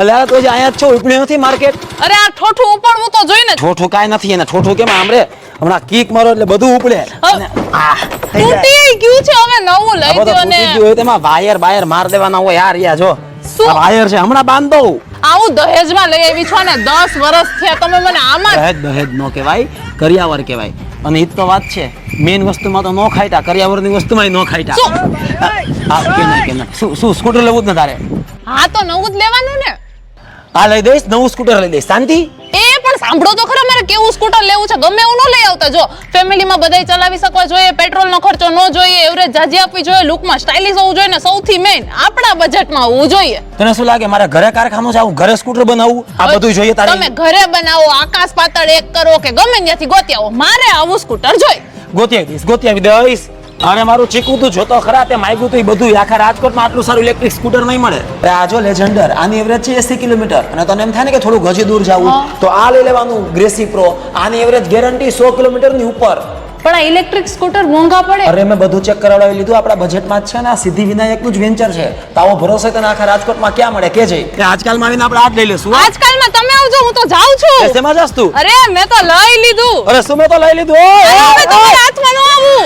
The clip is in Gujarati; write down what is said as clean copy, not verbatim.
અલ્યા તો જે અહીંયા જ છો ઉપડ્યો નથી માર્કેટ. અરે આ ઠોઠું ઉપડવું તો જોઈને જ. ઠોઠું કાંઈ નથી એને ઠોઠું કેમ આમરે હમણાં કીક મારો એટલે બધું ઉપડે. અને આ થઈ જાય. તૂટી ગયું છે હવે નવું આ લઈ બધું દ્યો ને તૂટી ગયું હોય તેમાં વાયર માર દેવાના હોય યાર. યા જો શું? આ વાયર છે હમણાં બાંધ દઉં. આવું દહેજમાં લઈ આવી છો ને 10 વર્ષ થયા તમે મને આમાં દહેજ નો કહેવાય, કરિયાવર કહેવાય. અને ઈ જ તો વાત છે, મેન વસ્તુમાં તો નો ખાઈટા, કરિયાવરની વસ્તુમાં નો ખાઈટા. હા કે ના શું સ્કૂટર લેવું જ ને તારે? હા તો નવું જ લેવાનું ને. આ લઈ દઈશ, નવું સ્કૂટર લઈ દઈશ. શાંતિ. એ પણ સાંભળો તો ખરા, મારે કેવું સ્કૂટર લેવું છે ગમે એવું ન લઈ આવતા. જો ફેમિલીમાં બધાય ચલાવી શકવા જોઈએ, પેટ્રોલનો ખર્ચો ન જોઈએ, એવરેજ જાજી આપવી જોઈએ, લુકમાં સ્ટાઇલિશ હોવું જોઈએ ને સૌથી મેઇન આપણા બજેટમાં હોવું જોઈએ. તને શું લાગે મારે ઘરે કારખાનું છે, આવું ઘરે સ્કૂટર બનાવવું? આ બધું જોઈએ તારે? તમે ઘરે બનાવો, આકાશ પાતાળ એક કરો કે ગમે ત્યાંથી ગોતી આવો, મારે આવું સ્કૂટર જોઈએ. ગોતી આવી દઈશ. અને મારું ચીકું તું જોતો ખરા, તે માંગ્યું તું બધું. આખા રાજકોટમાં આટલું સારું ઇલેક્ટ્રિક સ્કૂટર નહીં મળે. અરે આ જો લેજેન્ડર, આની એવરેજ છે 80 કિલોમીટર. અને તને એમ થાય ને કે થોડું હજી દૂર જાવું તો આ લઈ લેવાનું ગ્રેસી પ્રો. આની એવરેજ ગેરંટી 100 કિલોમીટરની ઉપર. પણ આ ઇલેક્ટ્રિક સ્કૂટર મોંઘા પડે. અરે મેં બધું ચેક કરાવડાવી લીધું, આપણા બજેટમાં જ છે ને. આ સિદ્ધિ વિનાયકનું જ વેન્ચર છે. તો આવો ભરોસો તને આખા રાજકોટમાં ક્યાં મળે કે છે? આજકાલમાં આવીને આપણે આ જ લઈ લેશું. આજકાલમાં તમે આવજો, હું તો જાઉં છું. શેમાં જાસ તું? અરે મેં તો લઈ લીધું. અરે શું મેં તો લઈ લીધું? હવે તમારા હાથમાં ન આવું.